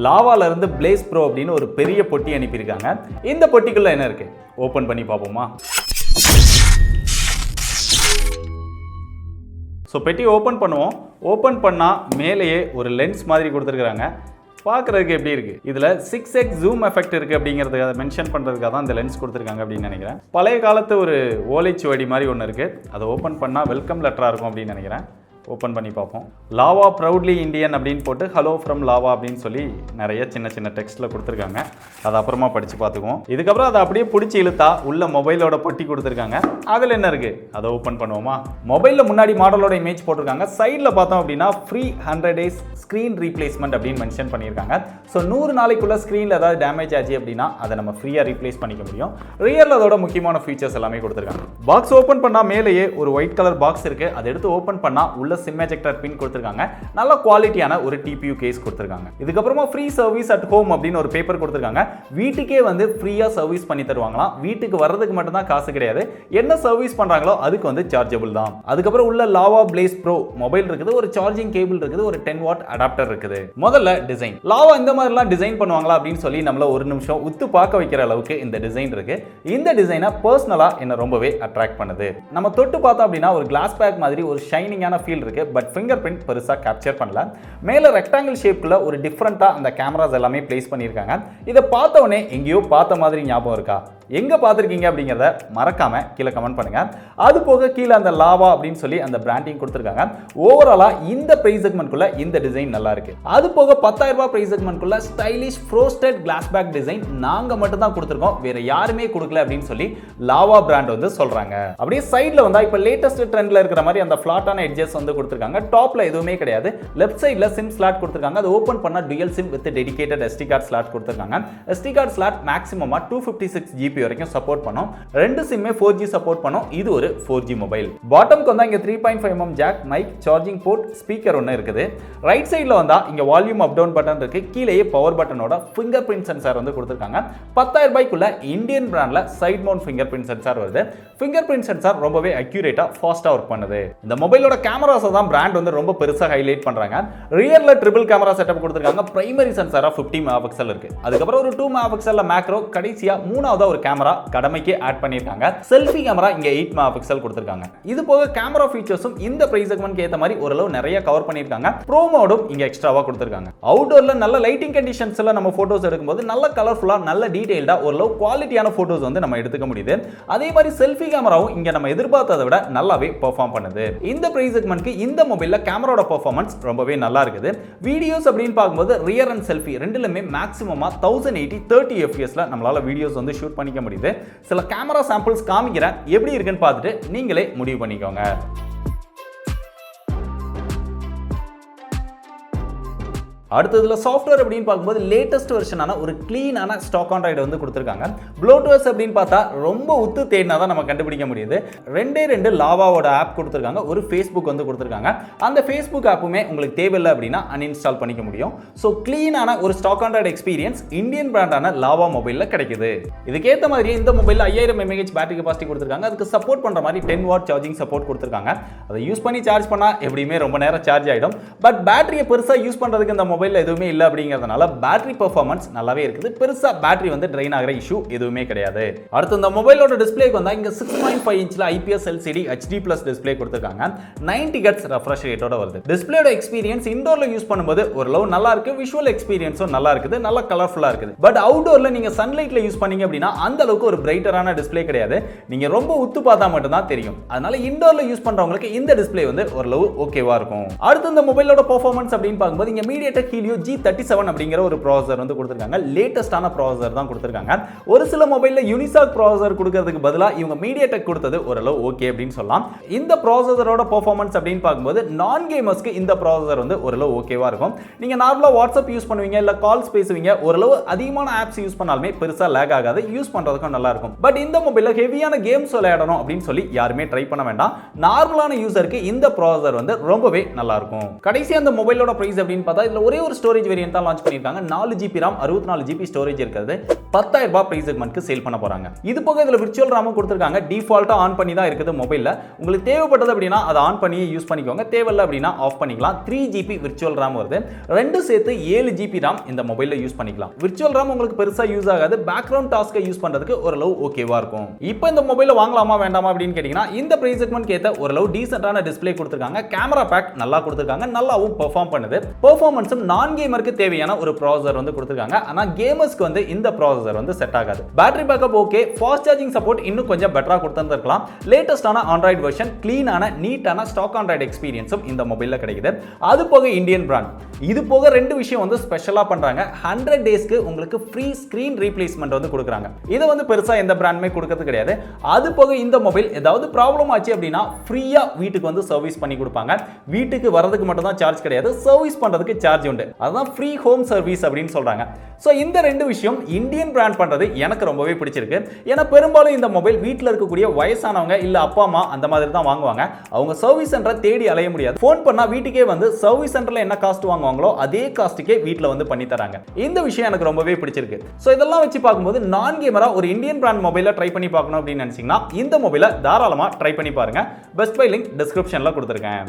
லாவால இருந்து place bro அப்படின்னு ஒரு பெரிய பொட்டி அனுப்பியிருக்காங்க. இந்த பொட்டிக்குள்ள என்ன இருக்கு ஓபன் பண்ணி பார்ப்போமா? ஸோ பெட்டி ஓப்பன் பண்ணுவோம். ஓப்பன் பண்ணால் மேலேயே ஒரு லென்ஸ் மாதிரி கொடுத்துருக்குறாங்க. பார்க்குறதுக்கு எப்படி இருக்குது? இதில் 6x ஜூம் எஃபெக்ட் இருக்குது அப்படிங்கிறதுக்காக மென்ஷன் பண்ணுறதுக்காக தான் இந்த லென்ஸ் கொடுத்துருக்காங்க அப்படின்னு நினைக்கிறேன். பழைய காலத்து ஒரு ஓலைச்சுவடி மாதிரி ஒன்று இருக்குது. அதை ஓப்பன் பண்ணால் வெல்கம் லெட்டராக இருக்கும் அப்படின்னு நினைக்கிறேன். ஓப்பன் பண்ணி பார்ப்போம். லாவா ப்ரௌட்லி இந்தியன் அப்படின்னு போட்டு ஹலோ ஃப்ரம் லாவா அப்படின்னு சொல்லி நிறைய சின்ன சின்ன டெக்ஸ்ட்டில் கொடுத்துருக்காங்க. அதை அப்புறமா படித்து பார்த்துக்குவோம். இதுக்கப்புறம் அதை அப்படியே பிடிச்சி இழுத்தா உள்ள மொபைலோட பொட்டி கொடுத்துருக்காங்க. அதில் என்ன இருக்குது அதை ஓப்பன் பண்ணுவோமா? மொபைலில் முன்னாடி மாடலோட இமேஜ் போட்டிருக்காங்க. சைடில் பார்த்தோம் அப்படின்னா ஃப்ரீ 100 days ஸ்க்ரீன் ரீப்ளேஸ்மெண்ட் அப்படின்னு மென்ஷன் பண்ணியிருக்காங்க. ஸோ 100 நாளைக்குள்ள ஸ்க்ரீனில் ஏதாவது டேமேஜ் ஆச்சு அப்படின்னா அதை நம்ம ஃப்ரீயாக ரீப்ளேஸ் பண்ணிக்க முடியும். ரியலில் அதோட முக்கியமான ஃபீச்சர்ஸ் எல்லாமே கொடுத்துருக்காங்க. பாக்ஸ் ஓப்பன் பண்ணால் மேலேயே ஒரு ஒயிட் கலர் பாக்ஸ் இருக்குது. அதை எடுத்து ஓப்பன் பண்ணால் உள்ள சிம் எஜெக்டர் பின் கொடுத்திருக்காங்க. நல்ல குவாலிட்டியான ஒரு டிபியூ கேஸ் கொடுத்திருக்காங்க. இதுக்கப்புறமா ஃப்ரீ சர்வீஸ் அட் ஹோம் அப்படின்னு ஒரு பேப்பர் கொடுத்திருக்காங்க. வீட்டுக்கே வந்து ஃப்ரீயா சர்வீஸ் பண்ணி தருவாங்களாம். வீட்டுக்கு வர்றதுக்கு மட்டும் தான் காசு கிடையாது. என்ன சர்வீஸ் பண்றாங்களோ அதுக்கு வந்து சார்ஜபிள் தான். அதுக்கப்புறம் உள்ள லாவா பிளேஸ் ப்ரோ மொபைல் இருக்குது. ஒரு சார்ஜிங் கேபிள் இருக்குது. ஒரு 10 வாட் அடாப்டர் இருக்குது. முதல்ல டிசைன். லாவா இந்த மாதிரிலாம் டிசைன் பண்ணுவாங்களா அப்படின்னு சொல்லி நம்மள ஒரு நிமிஷம் உத்து பார்க்க வைக்கிற அளவுக்கு இந்த டிசைன் இருக்கு. இந்த டிசைனை பர்சனலா என்ன ரொம்பவே அட்ராக்ட் பண்ணுது. நம்ம தொட்டு பார்த்தோம் அப்படின்னா ஒரு கிளாஸ் பேக் மாதிரி ஒரு ஷைனிங்கான ஃபீல் இருக்கு. பட் ஃபிங்கர் பிரிண்ட் பெருசா கேப்சர் பண்ணல. மேல ரெக்டாங்கிள் ஷேப்ல ஒரு டிஃபரண்டா அந்த கேமராஸ் எல்லாமே பிளேஸ் பண்ணியிருக்காங்க. இதை பார்த்த உடனே எங்கேயோ பார்த்த மாதிரி ஞாபகம் இருக்கா? எங்க பார்த்துருக்கீங்க அப்படிங்கிறத மறக்காம கீழே கமெண்ட் பண்ணுங்க. அது போக கீழே அந்த லாவா அப்படின்னு சொல்லி அந்த பிராண்டிங் கொடுத்துருக்காங்க. ஓவராலா இந்த பிரைஸ் செக்மெண்ட்குள்ள இந்த டிசைன் நல்லா இருக்கு. அது போக 10,000 ரூபாய் பிரைஸ் செக்மெண்ட்குள்ள stylish frosted glass back design நாங்க மட்டும் தான் கொடுத்துருக்கோம், வேற யாருமே கொடுக்கல அப்படின்னு சொல்லி லாவா பிராண்ட் வந்து சொல்றாங்க. அப்படியே சைடுல வந்தா இப்ப லேட்டஸ்ட் ட்ரெண்ட்ல இருக்கிற மாதிரி அந்த ஃபிளாட்டான எட்ஜஸ் வந்து கொடுத்துருக்காங்க. டாப்ல எதுவுமே கிடையாது. லெஃப்ட் சைடுல சிம் ஸ்லாட் கொடுத்துருக்காங்க. அது ஓபன் பண்ணா dual sim with dedicated SD card slot கொடுத்துருக்காங்க. SD கார்டு ஸ்லாட் மேக்ஸிமமா 256 GB வரைக்கும் சப்போர்ட் பண்ணும். ரெண்டு சிம்மே 4G சப்போர்ட் பண்ணும். இது ஒரு 4G மொபைல். பாட்டம்க்கு வந்தா இங்க 3.5 mm jack, mic, charging port, speaker ஒன்னு இருக்குது. ரைட் சைடுல வந்தா இங்க வால்யூம் அப் டவுன் பட்டன் இருக்கு. கீழேயே பவர் பட்டனோட ஃபிங்கர் பிரிண்ட் சென்சார் வந்து கொடுத்திருக்காங்க. 10,000 ரூபாய்க்குள்ள இந்தியன் பிராண்ட்ல side mount finger print sensor வருது. ஃபிங்கர் பிரிண்ட் சென்சார் ரொம்பவே அக்யூரேட்டா ஃபாஸ்டா ஒர்க் பண்ணுது. இந்த மொபைலோட கேமராஸ் தான் பிராண்ட் வந்து ரொம்ப பெருசா ஹைலைட் பண்றாங்க. ரியர்ல ட்ரிபிள் கேமரா செட்டப் கொடுத்திருக்காங்க. பிரைமரி சென்சாரா 50 மெகாபிக்சல் இருக்கு. அதுக்கப்புறம் ஒரு 2 மெகாபிக்சல்ல மேக்ரோ, கடைசியா மூணாவதா ஒரு கேமரா கடமைக்கு ஆட் பண்ணிருக்காங்க. செல்ஃபி கேமரா இங்க 8 மெகாபிக்சல் கொடுத்திருக்காங்க. இது போக கேமரா ஃபீச்சர்ஸும் இந்த பிரைஸ் செக்மெண்ட்க்கு ஏத்த மாதிரி ஓரளவு நிறைய கவர் பண்ணிருக்காங்க. ப்ரோ மோடும் இங்க எக்ஸ்ட்ராவா கொடுத்திருக்காங்க. அவுட்டோர்ல நல்ல லைட்டிங் கண்டிஷன்ஸ்ல நம்ம போட்டோஸ் எடுக்கும்போது நல்ல கலர்ஃபுல்லா, நல்ல டீடைல்டா ஓரளவு குவாலிட்டியான போட்டோஸ் வந்து நம்ம எடுத்துக்க முடியுது. அதே மாதிரி செல்ஃபி கேமராவும் இங்க நம்ம எதிர்பார்த்ததை விட நல்லாவே பெர்ஃபார்ம் பண்ணுது. இந்த பிரைஸ் செக்மெண்ட்க்கு இந்த மொபைல்ல கேமராவோட பெர்ஃபார்மன்ஸ் ரொம்பவே நல்லா இருக்குது. வீடியோஸ் அப்படின்னு பார்க்கும்போது ரியர் அண்ட் செல்ஃபி ரெண்டுலயுமே மேக்ஸிமமா 1080 30 fps நம்மளால வீடியோஸ் வந்து ஷூட் பண்ணிக்க முடியுது. சில கேமரா சாம்பிள்ஸ் காமிக்கிறேன், எப்படி இருக்குன்னு பார்த்துட்டு நீங்களே முடிவு பண்ணிக்கோங்க. அடுத்ததுல சாஃப்ட்வேர் அப்படின்னு பார்க்கும்போது லேட்டஸ்ட் வெர்ஷனான ஒரு கிளீனான ஸ்டாக் ஆண்ட்ராய்டு வந்து கொடுத்துருக்காங்க. ப்ளோட்வேர்ஸ் அப்படின்னு பார்த்தா ரொம்ப உத்து தேடினா தான் நம்ம கண்டுபிடிக்க முடியுது. ரெண்டு லாவாவோட ஆப் கொடுத்துருக்காங்க. ஒரு ஃபேஸ்புக் வந்து கொடுத்துருக்காங்க. அந்த ஃபேஸ்புக் ஆப்புமே உங்களுக்கு தேவையில்லை அப்படின்னா அன்இன்ஸ்டால் பண்ணிக்க முடியும். ஸோ கிளீனான ஒரு ஸ்டாக் ஆண்ட்ராய்டு எக்ஸ்பீரியன்ஸ் இந்தியன் பிராண்டான லாவா மொபைலில் கிடைக்குது. இதுக்கேற்ற மாதிரி இந்த மொபைலில் 5000 mAh பேட்டரி கெபாசிட்டி கொடுத்துருக்காங்க. அதுக்கு சப்போர்ட் பண்ணுற மாதிரி 10 வாட் சார்ஜிங் சப்போர்ட் கொடுத்துருக்காங்க. அதை யூஸ் பண்ணி சார்ஜ் பண்ணால் எப்படியுமே ரொம்ப நேரம் சார்ஜ் ஆகிடும். பட் பேட்டரியை பெருசாக யூஸ் பண்ணுறதுக்கு இந்த மொபைல்ல எதுவுமே இல்ல அப்படிங்கிறதுனால பேட்டரி பெர்ஃபார்மன்ஸ் நல்லாவே இருக்குது. பெருசா பேட்டரி வந்து ட்ரெயின் ஆகிற இஷ்யூ எதுவுமே கிடையாது. அடுத்து இந்த மொபைலோட டிஸ்பிளேக்கு வந்தா இங்க 6.5 இன்ச்ல IPS LCD HD+ டிஸ்பிளே கொடுத்திருக்காங்க. 90 Hz ரெஃப்ரெஷ் ரேட்டோட வருது. டிஸ்பிளேயோட எக்ஸ்பீரியன்ஸ் இன்டோர்ல யூஸ் பண்ணும்போது ஓரளவு நல்லா இருக்கு. விஷுவல் எக்ஸ்பீரியன்ஸும் நல்லா இருக்குது. நல்ல கலர்ஃபுல்லா இருக்குது. பட் அவுட்டோர்ல நீங்க சன்லைட்ல யூஸ் பண்ணீங்க அப்படின்னா அந்த அளவுக்கு ஒரு பிரைட்டரான டிஸ்பிளே கிடையாது. நீங்க ரொம்ப உத்து பார்த்தா மட்டும் தான் தெரியும். அதனால இன்டோர்ல யூஸ் பண்றவங்களுக்கு இந்த டிஸ்பிளே வந்து ஓரளவு ஓகேவா இருக்கும். அடுத்து இந்த மொபைலோட பெர்ஃபார்மன்ஸ் அப்படின்னு பார்க்கும்போது இங்க MediaTek Helio G37 அப்படிங்கிற ஒரு ப்ராசஸர் வந்து கொடுத்திருக்காங்க. லேட்டஸ்டான ப்ராசஸர் தான் கொடுத்திருக்காங்க. ஒரு சில மொபைல்ல யூனிசாக் ப்ராசஸர் கொடுக்கிறதுக்கு பதிலா இவங்க MediaTek கொடுத்தது ஓரளவு ஓகே அப்படின்னு சொல்லலாம். இந்த ப்ராசஸரோட பெர்ஃபார்மன்ஸ் அப்படின்னு பார்க்கும்போது நான் கேமர்ஸ்க்கு இந்த ப்ராசஸர் வந்து ஓரளவு ஓகேவா இருக்கும். நீங்க நார்மலா வாட்ஸ்அப் யூஸ் பண்ணுவீங்க, இல்ல கால்ஸ் பேசுவீங்க, ஓரளவு அதிகமான ஆப்ஸ் யூஸ் பண்ணாலுமே பெருசா லேக் ஆகாது. யூஸ் பண்றதுக்கும் நல்லா இருக்கும். பட் இந்த மொபைல்ல ஹெவியான கேம்ஸ் விளையாடணும் அப்படின்னு சொல்லி யாருமே ட்ரை பண்ண வேண்டாம். நார்மலான யூசருக்கு இந்த ப்ராசஸர் வந்து ரொம்பவே நல்லா இருக்கும். கடைசி அந்த மொபைலோட பிரைஸ் அப்படின்னு பார்த்தா இதுல ஒரே ஒரு ஸ்டோரேஜ் வேரியன்ட் தான் லான்ச் பண்ணிருக்காங்க. 4GB RAM 64GB ஸ்டோரேஜ் இருக்கிறது 10,000 ரூபாய் பிரைஸ் செக்மெண்ட்க்கு சேல் பண்ண போறாங்க. இது போக இதுல விர்ச்சுவல் RAM கொடுத்திருக்காங்க. டிஃபால்ட்டா ஆன் பண்ணி தான் இருக்குது மொபைல்ல. உங்களுக்கு தேவைப்பட்டது அப்படினா அதை ஆன் பண்ணி யூஸ் பண்ணிக்கோங்க. தேவையில்லை அப்படினா ஆஃப் பண்ணிக்கலாம். 3GB விர்ச்சுவல் RAM வருது. ரெண்டு சேர்த்து 7GB RAM இந்த மொபைல்ல யூஸ் பண்ணிக்கலாம். விர்ச்சுவல் RAM உங்களுக்கு பெருசா யூஸ் ஆகாது. பேக்ரவுண்ட் டாஸ்க்கை யூஸ் பண்றதுக்கு ஓரளவு ஓகேவா இருக்கும். இப்போ இந்த மொபைலை வாங்கலாமா வேண்டாமா அப்படின்னு கேட்டீங்கன்னா இந்த பிரைஸ் செக்மெண்ட் ஏத்த ஓரளவு டீசென்ட்டான டிஸ்ப்ளே கொடுத்திருக்காங்க. கேமரா பேக் நல்லா கொடுத்திருக்காங்க. நல்லாவும் பெர்ஃபார்ம் பண்ணுது. பெர்ஃபார்மன்ஸும் நான் கேமருக்கு தேவையான ஒரு ப்ராசஸர் வந்து கொடுத்திருக்காங்க. ஆனா கேமர்ஸ்க்கு வந்து இந்த ப்ராசஸர் வந்து செட் ஆகாது. Battery backup okay, fast charging support இன்னும் கொஞ்சம் பெட்டரா கொடுத்திருக்கலாம். லேட்டஸ்டான ஆண்ட்ராய்டு வெர்ஷன், கிளீனான நீட்டான ஸ்டாக் ஆண்ட்ராய்டு எக்ஸ்பீரியன்ஸும் இந்த மொபைல்ல கிடைக்குது. அது போக இந்தியன் பிராண்ட். இது போக ரெண்டு விஷயம் வந்து ஸ்பெஷலா பண்றாங்க. 100 டேஸ்க்கு உங்களுக்கு ஃப்ரீ ஸ்கிரீன் ரீப்ளேஸ்மெண்ட் வந்து கொடுக்குறாங்க. இதை வந்து பெருசா எந்த பிராண்டுமே கொடுக்கிறது கிடையாது. அது போக இந்த மொபைல் ஏதாவது ப்ராப்ளம் ஆச்சு அப்படின்னா ஃப்ரீயா வீட்டுக்கு வந்து சர்வீஸ் பண்ணி கொடுப்பாங்க. வீட்டுக்கு வரதுக்கு மட்டும் தான் சார்ஜ் கிடையாது, சர்வீஸ் பண்றதுக்கு சார்ஜ் உண்டு. அதுதான் ஃப்ரீ ஹோம் சர்வீஸ் அப்படின்னு சொல்றாங்க. சோ இந்த ரெண்டு விஷயம் இந்தியன் பிராண்ட் பண்றது எனக்கு ரொம்பவே பிடிச்சிருக்கு. ஏன்னா பெரும்பாலும் இந்த மொபைல் வீட்டில் இருக்கக்கூடிய வயசானவங்க இல்ல அப்பா அம்மா அந்த மாதிரி தான் வாங்குவாங்க. அவங்க சர்வீஸ் சென்டரை தேடி அலைய முடியாது. போன் பண்ணா வீட்டுக்கே வந்து சர்வீஸ் சென்டர்ல என்ன காஸ்ட் வாங்குவாங்களோ அதே காஸ்ட்டுக்கே வீட்டில் வந்து பண்ணி தராங்க. இந்த விஷயம் எனக்கு ரொம்பவே பிடிச்சிருக்கு. சோ இதெல்லாம் வச்சு பார்க்கும்போது நான் கேமரா ஒரு இந்தியன் பிராண்ட் மொபைலை ட்ரை பண்ணி பார்க்கணும் அப்படின்னு நினைச்சீங்கன்னா இந்த மொபைலை தாராளமா ட்ரை பண்ணி பாருங்க. பெஸ்ட் பை லிங்க் டிஸ்கிரிப்ஷன்ல கொடுத்துருக்கேன்.